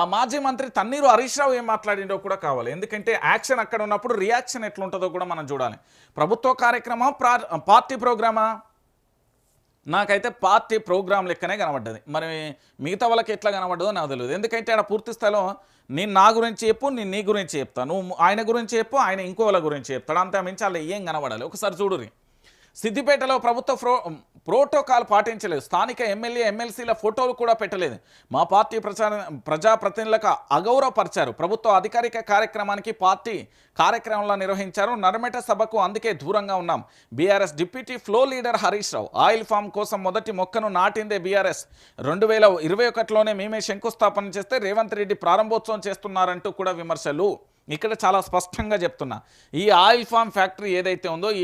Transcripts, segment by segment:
ఆ మాజీ మంత్రి తన్నీరు హరీష్ రావు ఏం మాట్లాడిండో కూడా కావాలి. ఎందుకంటే యాక్షన్ అక్కడ ఉన్నప్పుడు రియాక్షన్ ఎట్లుంటుందో కూడా మనం చూడాలి. ప్రభుత్వ కార్యక్రమం పార్టీ ప్రోగ్రామా? నాకైతే పార్టీ ప్రోగ్రామ్ లెక్కనే కనబడ్డది. మరి మిగతా వాళ్ళకి ఎట్లా కనబడ్డదో నాకు తెలియదు. ఎందుకంటే ఆడ పూర్తి స్థాయిలో నేను నా గురించి చెప్పు, నేను నీ గురించి చెప్తా, నువ్వు ఆయన గురించి చెప్పు, ఆయన ఇంకోళ్ళ గురించి చెప్తాడు. అంతా మించి అలా ఏం కనబడాలి. ఒకసారి చూడురి. సిద్దిపేటలో ప్రభుత్వ ప్రోటోకాల్ పాటించలేదు. స్థానిక ఎమ్మెల్యే ఎమ్మెల్సీల ఫోటోలు కూడా పెట్టలేదు. మా పార్టీ ప్రజాప్రతినిధులకు అగౌరవపరిచారు. ప్రభుత్వ అధికారిక కార్యక్రమానికి పార్టీ కార్యక్రమంలో నిర్వహించారు. నర్మేట సభకు అందుకే దూరంగా ఉన్నాం. BRS deputy floor leader Harish Rao oil palm కోసం మొదటి మొక్కను నాటిందే బీఆర్ఎస్. 2021లోనే మేమే శంకుస్థాపన చేస్తే రేవంత్ రెడ్డి ప్రారంభోత్సవం చేస్తున్నారంటూ కూడా విమర్శలు. ఇక్కడ చాలా స్పష్టంగా చెప్తున్నా, ఈ ఆయిల్ ఫామ్ ఫ్యాక్టరీ ఏదైతే ఉందో ఈ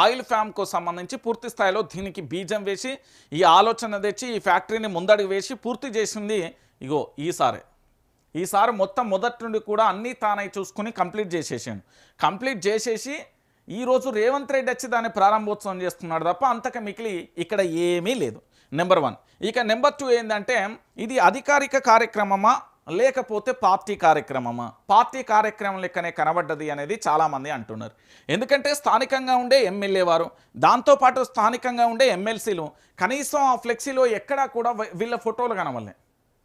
ఆయిల్ ఫామ్కు సంబంధించి పూర్తి స్థాయిలో దీనికి బీజం వేసి ఈ ఆలోచన తెచ్చి ఈ ఫ్యాక్టరీని ముందడుగు వేసి పూర్తి చేసింది ఇగో ఈసారి మొత్తం మొదటి నుండి కూడా అన్నీ తానై చూసుకుని కంప్లీట్ చేసేసి ఈరోజు రేవంత్ రెడ్డి వచ్చి దాన్ని ప్రారంభోత్సవం చేస్తున్నాడు తప్ప అంతక మిగిలి ఇక్కడ ఏమీ లేదు. నెంబర్ 1. ఇక నెంబర్ 2 ఏంటంటే ఇది అధికారిక కార్యక్రమమా లేకపోతే పార్టీ కార్యక్రమమా? పార్టీ కార్యక్రమం లెక్కనే కనబడ్డది అనేది చాలామంది అంటున్నారు. ఎందుకంటే స్థానికంగా ఉండే ఎమ్మెల్యే వారు, దాంతోపాటు స్థానికంగా ఉండే ఎమ్మెల్సీలు, కనీసం ఆ ఫ్లెక్సీలో ఎక్కడా కూడా వీళ్ళ ఫోటోలు కనవలే.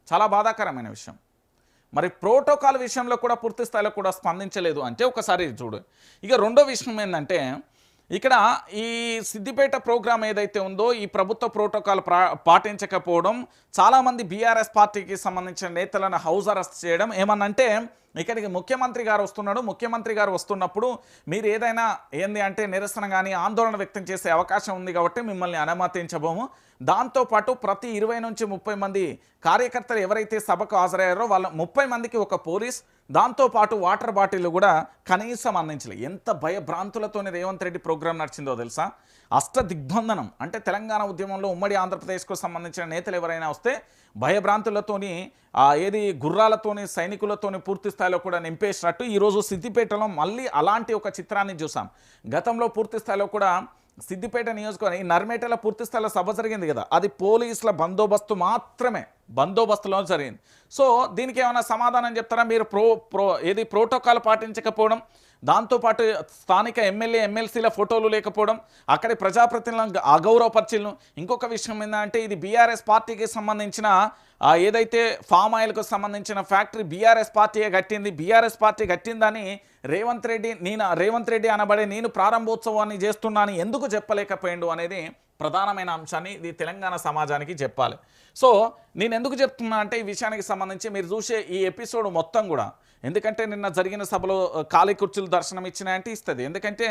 చాలా బాధాకరమైన విషయం. మరి ప్రోటోకాల్ విషయంలో కూడా పూర్తి స్థాయిలో కూడా స్పందించలేదు అంటే ఒకసారి చూడు. ఇక రెండో విషయం ఏంటంటే ఇక్కడ ఈ సిద్దిపేట ప్రోగ్రాం ఏదైతే ఉందో ఈ ప్రభుత్వ ప్రోటోకాల్ పాటించకపోవడం, చాలామంది బీఆర్ఎస్ పార్టీకి సంబంధించిన నేతలను హౌస్ అరెస్ట్ చేయడం. ఏమన్నంటే ఇక్కడికి ముఖ్యమంత్రి గారు వస్తున్నాడు, ముఖ్యమంత్రి గారు వస్తున్నప్పుడు మీరు ఏదైనా ఏంది అంటే నిరసన కానీ ఆందోళన వ్యక్తం చేసే అవకాశం ఉంది కాబట్టి మిమ్మల్ని అనుమతించబోము. దాంతోపాటు ప్రతి 20 నుంచి 30 మంది కార్యకర్తలు ఎవరైతే సభకు హాజరయ్యారో వాళ్ళ 30 మందికి ఒక పోలీస్, దాంతోపాటు వాటర్ బాటిల్ కూడా కనీసం అందించలేదు. ఎంత భయభ్రాంతులతోనే రేవంత్ రెడ్డి ప్రోగ్రాం నడిచిందో తెలుసా? అష్టదిగ్బంధనం అంటే తెలంగాణ ఉద్యమంలో ఉమ్మడి ఆంధ్రప్రదేశ్కు సంబంధించిన నేతలు ఎవరైనా వస్తే భయభ్రాంతులతోని ఏది గుర్రాలతోని సైనికులతోని పూర్తి స్థాయిలో కూడా నింపేసినట్టు ఈరోజు సిద్దిపేటలో మళ్ళీ అలాంటి ఒక చిత్రాన్ని చూసాం. గతంలో పూర్తి స్థాయిలో కూడా సిద్దిపేట నియోజకవర్గం ఈ నర్మేటలో పూర్తి స్థాయిలో సభ జరిగింది కదా, అది పోలీసుల బందోబస్తు మాత్రమే, బందోబస్తులో జరిగింది. సో దీనికి ఏమైనా సమాధానం చెప్తారా? మీరు ఏది ప్రోటోకాల్ పాటించకపోవడం, దాంతోపాటు స్థానిక ఎమ్మెల్యే ఎమ్మెల్సీల ఫోటోలు లేకపోవడం, అక్కడి ప్రజాప్రతినిధులను అగౌరవపరిచీలను. ఇంకొక విషయం ఏంటంటే ఇది బీఆర్ఎస్ పార్టీకి సంబంధించిన ఏదైతే ఫామ్ ఆయిల్కు సంబంధించిన ఫ్యాక్టరీ బీఆర్ఎస్ పార్టీయే కట్టింది, బీఆర్ఎస్ పార్టీ కట్టిందని రేవంత్ రెడ్డి అనబడే నేను ప్రారంభోత్సవాన్ని చేస్తున్నాను ఎందుకు చెప్పలేకపోయిండు అనేది ప్రధానమైన అంశాన్ని ఇది తెలంగాణ సమాజానికి చెప్పాలి. సో నేను ఎందుకు చెప్తున్నా అంటే ఈ విషయానికి సంబంధించి మీరు చూసే ఈ ఎపిసోడ్ మొత్తం కూడా, ఎందుకంటే నిన్న జరిగిన సభలో ఖాళీ కుర్చీలు దర్శనం ఇచ్చినాయంటే ఇస్తుంది. ఎందుకంటే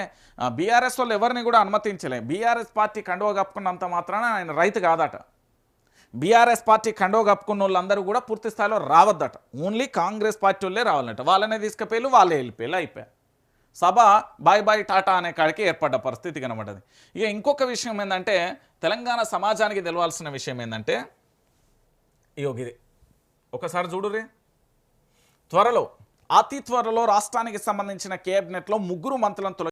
బీఆర్ఎస్ వాళ్ళు ఎవరిని కూడా అనుమతించలే. బీఆర్ఎస్ పార్టీ కండువా కప్పుకున్నంత మాత్రాన ఆయన రైతు కాదట. బీఆర్ఎస్ పార్టీ కండువా కప్పుకున్న వాళ్ళందరూ కూడా పూర్తి స్థాయిలో రావద్దట. ఓన్లీ కాంగ్రెస్ పార్టీ వాళ్ళే రావాలట. వాళ్ళనే తీసుకుపోయి వాళ్ళే వెళ్ళిపోయి అయిపోయారు. సభ బాయ్ బాయ్ టాటా అనే కాడికి ఏర్పడ్డ పరిస్థితి కనబడ్డది. ఇక ఇంకొక విషయం ఏంటంటే తెలంగాణ సమాజానికి తెలవాల్సిన విషయం ఏంటంటే ఇది ఒకసారి చూడురే. అతి త్వరలో రాష్ట్రానికి సంబంధించిన కేబినెట్లో 3 మంత్రులను